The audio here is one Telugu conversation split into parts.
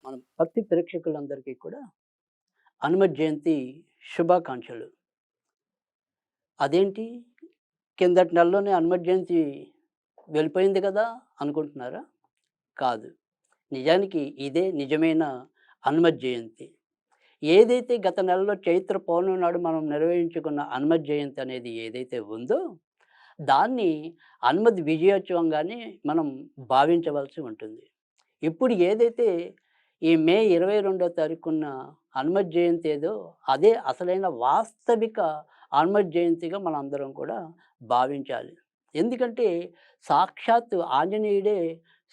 మన భక్తి ప్రేక్షకులందరికీ కూడా హనుమత్ జయంతి శుభాకాంక్షలు. అదేంటి కిందటి నెలలోనే హనుమత్ జయంతి వెళ్ళిపోయింది కదా అనుకుంటున్నారా? కాదు. నిజానికి ఇదే నిజమైన హనుమత్ జయంతి. ఏదైతే గత నెలలో చైత్ర పౌర్ణమి నాడు మనం నిర్వహించుకున్న హనుమత్ జయంతి అనేది ఏదైతే ఉందో, దాన్ని హనుమద్ విజయోత్సవంగానే మనం భావించవలసి ఉంటుంది. ఇప్పుడు ఏదైతే ఈ మే 22వ తారీఖున హనుమత్ జయంతి ఏదో, అదే అసలైన వాస్తవిక హనుమత్ జయంతిగా మనందరం కూడా భావించాలి. ఎందుకంటే సాక్షాత్తు ఆంజనేయుడే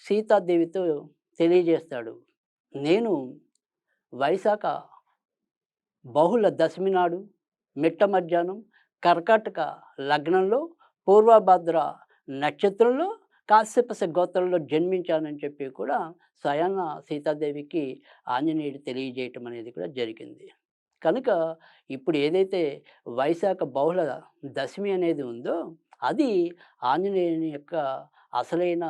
సీతాదేవితో తెలియజేస్తాడు. నేను వైశాఖ బహుళ దశమి నాడు మిట్ట మధ్యాహ్నం కర్కాటక లగ్నంలో పూర్వభద్ర నక్షత్రంలో కాశ్యపస గోత్రంలో జన్మించానని చెప్పి కూడా స్వయాన సీతాదేవికి ఆంజనేయుడు తెలియజేయటం అనేది కూడా జరిగింది. కనుక ఇప్పుడు ఏదైతే వైశాఖ బహుళ దశమి అనేది ఉందో, అది ఆంజనేయుని యొక్క అసలైన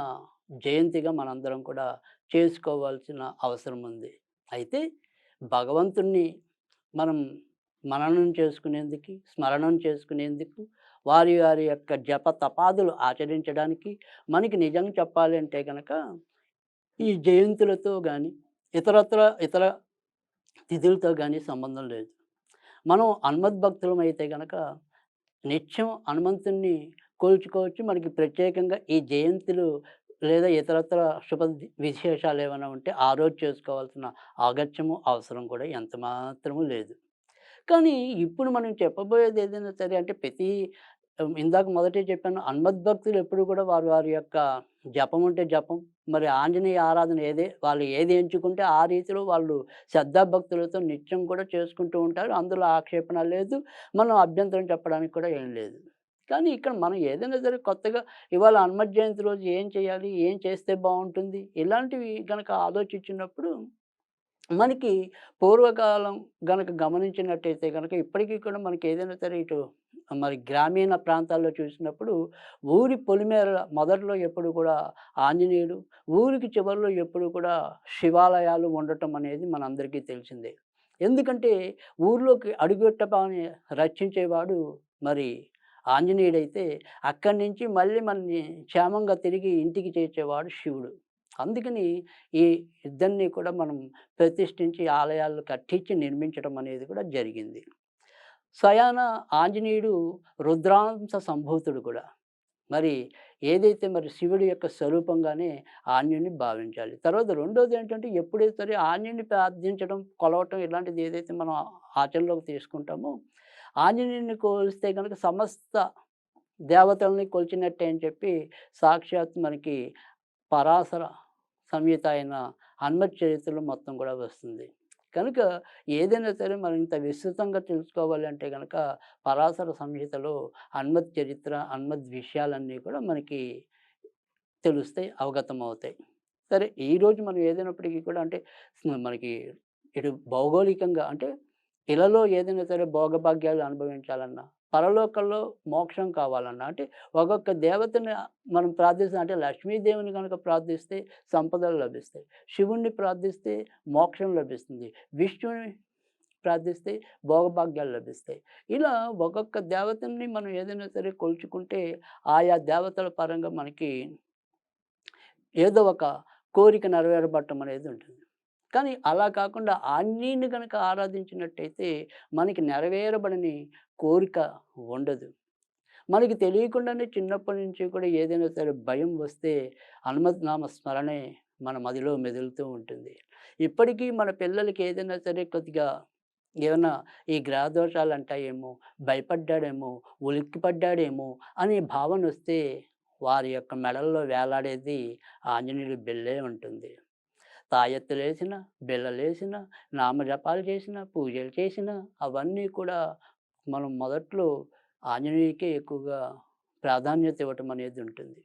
జయంతిగా మనందరం కూడా చేసుకోవాల్సిన అవసరం ఉంది. అయితే భగవంతుణ్ణి మనం మననం చేసుకునేందుకు, స్మరణం చేసుకునేందుకు, వారి వారి యొక్క జప తపాదులు ఆచరించడానికి మనకి నిజంగా చెప్పాలి అంటే గనక ఈ జయంతులతో గానీ, ఇతర తిథులతో గానీ సంబంధం లేదు. మనం హనుమద్భక్తులమైతే గనక నిత్యం హనుమంతుడిని కొలుచుకోవచ్చు. మనకి ప్రత్యేకంగా ఈ జయంతులు లేదా ఇతరత్ర విశేషాలేమైనా ఉంటే ఆ రోజు చేసుకోవాల్సిన అగత్యము, అవసరం కూడా ఎంత మాత్రము లేదు. కానీ ఇప్పుడు మనం చెప్పబోయేది ఏదైనా సరే అంటే ఇందాక మొదటే చెప్పాను. హనుమద్భక్తులు ఎప్పుడు కూడా వారి వారి యొక్క జపం ఉంటే జపం, మరి ఆంజనేయ ఆరాధన వాళ్ళు ఏది ఎంచుకుంటే ఆ రీతిలో వాళ్ళు శ్రద్ధాభక్తులతో నిత్యం కూడా చేసుకుంటూ ఉంటారు. అందులో ఆక్షేపణ లేదు. మనం అభ్యంతరం చెప్పడానికి కూడా ఏం లేదు. కానీ ఇక్కడ మనం ఏదైనా సరే కొత్తగా ఇవాళ హనుమత్ జయంతి రోజు ఏం చేయాలి? ఏం చేస్తే బావుంటుంది? ఇలాంటివి గనక ఆలోచించినప్పుడు మనకి పూర్వకాలం గనక గమనించినట్టయితే గనక ఇప్పటికీ కూడా మనకి ఏదైనా సరే ఇటు మరి గ్రామీణ ప్రాంతాల్లో చూసినప్పుడు ఊరి పొలిమేర మొదట్లో ఎప్పుడు కూడా ఆంజనేయుడు, ఊరికి చివరిలో ఎప్పుడు కూడా శివాలయాలు ఉండటం అనేది మనందరికీ తెలిసిందే. ఎందుకంటే ఊర్లోకి అడుగెట్టగానే రక్షించేవాడు మరి ఆంజనేయుడైతే అక్కడి నుంచి మళ్ళీ మనల్ని క్షేమంగా తిరిగి ఇంటికి చేర్చేవాడు శివుడు. అందుకని ఈ ఇద్దరిని కూడా మనం ప్రతిష్ఠించి ఆలయాలు కట్టించి నిర్మించడం అనేది కూడా జరిగింది. స్వయాన ఆంజనేయుడు రుద్రాంశ సంభూతుడు కూడా. మరి ఏదైతే మరి శివుడి యొక్క స్వరూపంగానే ఆంజనేయుడిని భావించాలి. తర్వాత రెండోదేంటంటే ఎప్పుడైతే సరే ఆంజనేయుడిని ప్రార్థించడం, కొలవటం ఇలాంటిది ఏదైతే మనం ఆచరణలోకి తీసుకుంటామో, ఆంజనేయుడిని కొలిస్తే గనక సమస్త దేవతల్ని కొలిచినట్టే అని చెప్పి సాక్షాత్ మనకి పరాశర సంహిత అయిన హనుమత్ చరిత్రలో మొత్తం కూడా వస్తుంది. కనుక ఏదైనా సరే మనం ఇంత విస్తృతంగా తెలుసుకోవాలి అంటే గనక పరాశర సంహితలో హనుమత్ చరిత్ర, హనుమద్ విషయాలన్నీ కూడా మనకి తెలుస్తాయి, అవగతమవుతాయి. సరే ఈరోజు మనం ఏదైనప్పటికీ కూడా అంటే మనకి ఇటు భౌగోళికంగా అంటే ఇలలో ఏదైనా సరే భోగభాగ్యాలు అనుభవించాలన్నా, పరలోకంలో మోక్షం కావాలన్నా, అంటే ఒక్కొక్క దేవతని మనం ప్రార్థిస్తాం. అంటే లక్ష్మీదేవిని గనుక ప్రార్థిస్తే సంపదలు లభిస్తాయి. శివుణ్ణి ప్రార్థిస్తే మోక్షం లభిస్తుంది. విష్ణువుని ప్రార్థిస్తే భోగభాగ్యాలు లభిస్తాయి. ఇలా ఒక్కొక్క దేవతని మనం ఏదైనా సరే కొలుచుకుంటే ఆయా దేవతల పరంగా మనకి ఏదో ఒక కోరిక నెరవేరబడటం అనేది ఉంటుంది. కానీ అలా కాకుండా ఆంజనేయుని గనక ఆరాధించినట్టయితే మనకి నెరవేరబడని కోరిక ఉండదు. మనకి తెలియకుండానే చిన్నప్పటి నుంచి కూడా ఏదైనా సరే భయం వస్తే హనుమత్ నామ స్మరణే మన మదిలో మెదులుతూ ఉంటుంది. ఇప్పటికీ మన పిల్లలకి ఏదైనా సరే కొద్దిగా ఏమన్నా ఈ గ్రహ దోషాలంటాయేమో, భయపడ్డాడేమో, ఉలిక్కిపడ్డాడేమో అనే భావనొస్తే వారి యొక్క మెడల్లో వేలాడేది ఆంజనేయుడి బెల్లే ఉంటుంది. తాయెత్తులేసినా, బిళ్ళలేసినా, నామజపాలు చేసినా, పూజలు చేసినా అవన్నీ కూడా మనం మొదట్లో ఆంజనేయుడికే ఎక్కువగా ప్రాధాన్యత ఇవ్వటం అనేది ఉంటుంది.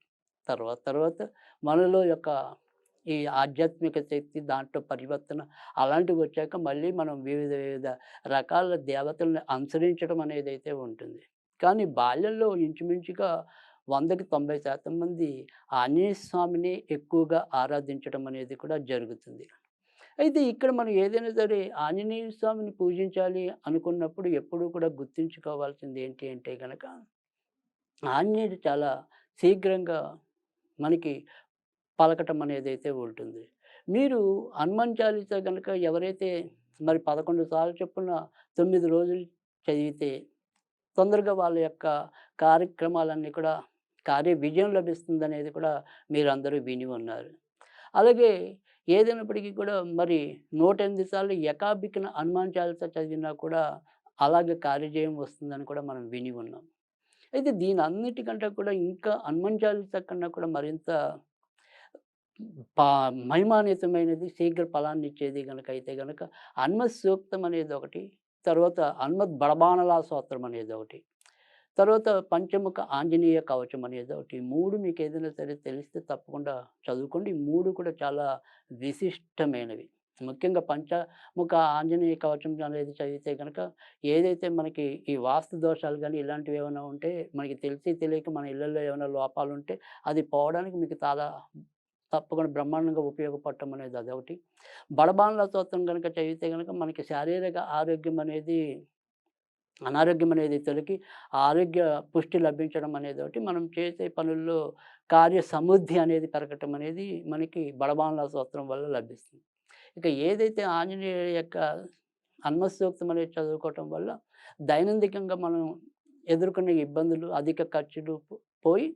తర్వాత తర్వాత మనలో యొక్క ఈ ఆధ్యాత్మిక శక్తి దాంట్లో పరివర్తన అలాంటివొచ్చాక మళ్ళీ మనం వివిధ వివిధ రకాల దేవతల్ని అనుసరించడం అనేదైతే ఉంటుంది. కానీ బాల్యంలో ఇంచుమించుగా 100కి 90% మంది ఆంజనేయ స్వామిని ఎక్కువగా ఆరాధించడం అనేది కూడా జరుగుతుంది. అయితే ఇక్కడ మనం ఏదైనా సరే ఆంజనేయ స్వామిని పూజించాలి అనుకున్నప్పుడు ఎప్పుడూ కూడా గుర్తుంచుకోవాల్సింది ఏంటి అంటే గనక, ఆంజనేయుడు చాలా శీఘ్రంగా మనకి పలకటం అనేదైతే ఉంటుంది. మీరు హనుమాన్ చాలీసా గనక ఎవరైతే మరి 11 సార్లు చొప్పున 9 రోజులు చదివితే తొందరగా వాళ్ళ యొక్క కార్యక్రమాలన్నీ కూడా కార్య విజయం లభిస్తుందనేది కూడా మీరందరూ విని ఉన్నారు. అలాగే ఏదైనప్పటికీ కూడా మరి 108 సార్లు ఏకాబికిన హనుమాన్ చాలీసా చదివినా కూడా అలాగే కార్యజయం వస్తుందని కూడా మనం విని ఉన్నాం. అయితే దీనన్నిటికంటే కూడా ఇంకా హనుమాన్ చాలీసా కన్నా కూడా మరింత పా మహిమాన్వితమైనది, శీఘ్ర ఫలాన్నిచ్చేది గనకైతే గనక హనుమత్ సూక్తం అనేదొకటి, తర్వాత హనుమత్ బడబానలా స్తోత్రం అనేదొకటి, తర్వాత పంచముఖ ఆంజనేయ కవచం అనేదొకటి. 3 మీకేదైనా సరే తెలిస్తే తప్పకుండా చదువుకోండి. ఈ 3 కూడా చాలా విశిష్టమైనవి. ముఖ్యంగా పంచముఖ ఆంజనేయ కవచం అనేది చదివితే గనక ఏదైతే మనకి ఈ వాస్తు దోషాలు గాని, ఇలాంటివేమైనా ఉంటే మనకి తెలిసి తెలియక మన ఇళ్లల్లో ఏమైనా లోపాలుంటే అది పోవడానికి మీకు తప్పకుండా బ్రహ్మాండంగా ఉపయోగపడటం అనేది అదొకటి. బడబానల స్తోత్రం గనక చదివితే గనక మనకి శారీరక ఆరోగ్యం అనేది అనారోగ్యం అనేది తొలగి ఆరోగ్య పుష్టి లభించడం అనేదోటి. మనం చేసే పనుల్లో కార్య సమృద్ధి అనేది పెరగటం అనేది మనకి బడబానల స్తోత్రం వల్ల లభిస్తుంది. ఇక ఏదైతే ఆంజనేయుడి యొక్క హనుమత్ సూక్తం అనేది చదువుకోవటం వల్ల దైనందికంగా మనం ఎదుర్కొనే ఇబ్బందులు, అధిక ఖర్చులు పోయి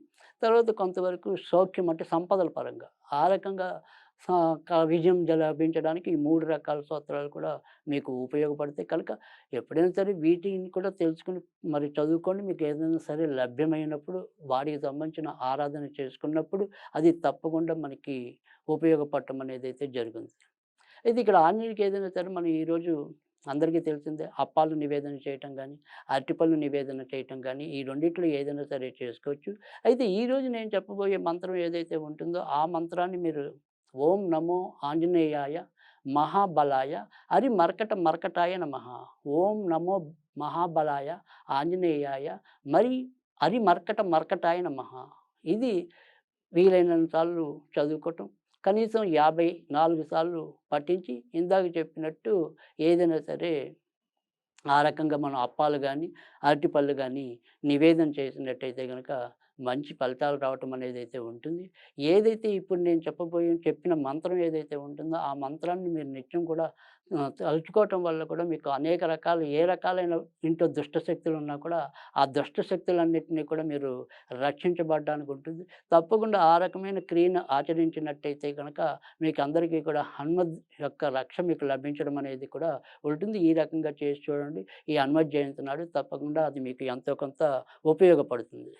తర్వాత కొంతవరకు సౌఖ్యం అంటే సంపదల పరంగా ఆ రకంగా సా విజయం లభించడానికి ఈ 3 రకాల స్తోత్రాలు కూడా మీకు ఉపయోగపడతాయి కనుక ఎప్పుడైనా సరే వీటిని కూడా తెలుసుకొని మరి చదువుకోండి. మీకు ఏదైనా సరే లభ్యమైనప్పుడు వాటికి సంబంధించిన ఆరాధన చేసుకున్నప్పుడు అది తప్పకుండా మనకి ఉపయోగపడటం అనేదైతే జరుగుతుంది. అయితే ఇక్కడ ఆంజనేయుడికి ఏదైనా సరే మనం ఈరోజు అందరికీ తెలిసిందే అప్పాలు నివేదన చేయటం గానీ, అరటిపళ్ళు నివేదన చేయటం గానీ, ఈ రెండిట్లో ఏదైనా సరే చేసుకోవచ్చు. అయితే ఈరోజు నేను చెప్పబోయే మంత్రం ఏదైతే ఉంటుందో, ఆ మంత్రాన్ని మీరు ఓం నమో ఆంజనేయాయ మహాబలాయ మర్కట మర్కటాయ నమః. ఓం నమో మహాబలాయ ఆంజనేయాయ మరి మర్కట మర్కటాయ నమః. ఇది వీలైనంత సార్లు చదువుకోవటం. కనీసం 54 సార్లు పఠించి ఇందాక చెప్పినట్టు ఏదైనా సరే ఆ రకంగా మనం అప్పాలు గానీ, అరటిపళ్ళు గానీ నివేదన చేసినట్టయితే గనక మంచి ఫలితాలు రావటం అనేదైతే ఉంటుంది. ఏదైతే ఇప్పుడు నేను చెప్పిన మంత్రం ఏదైతే ఉంటుందో, ఆ మంత్రాన్ని మీరు నిత్యం కూడా తలుచుకోవటం వల్ల కూడా మీకు అనేక రకాలు ఏ రకాలైన ఇంట్లో దుష్ట శక్తులున్నా కూడా, ఆ దుష్ట శక్తులన్నిటిని కూడా మీరు రక్షించబడడానికి ఉంటుంది. తప్పకుండా ఆ రకమైన క్రియను ఆచరించినట్టయితే గనక మీకందరికీ కూడా హనుమద్ యొక్క రక్ష మీకు లభించడం అనేది కూడా ఉంటుంది. ఈ రకంగా చేసి చూడండి. ఈ హనుమత్ జయంతి నాడు తప్పకుండా అది మీకు ఎంతో కొంత ఉపయోగపడుతుంది.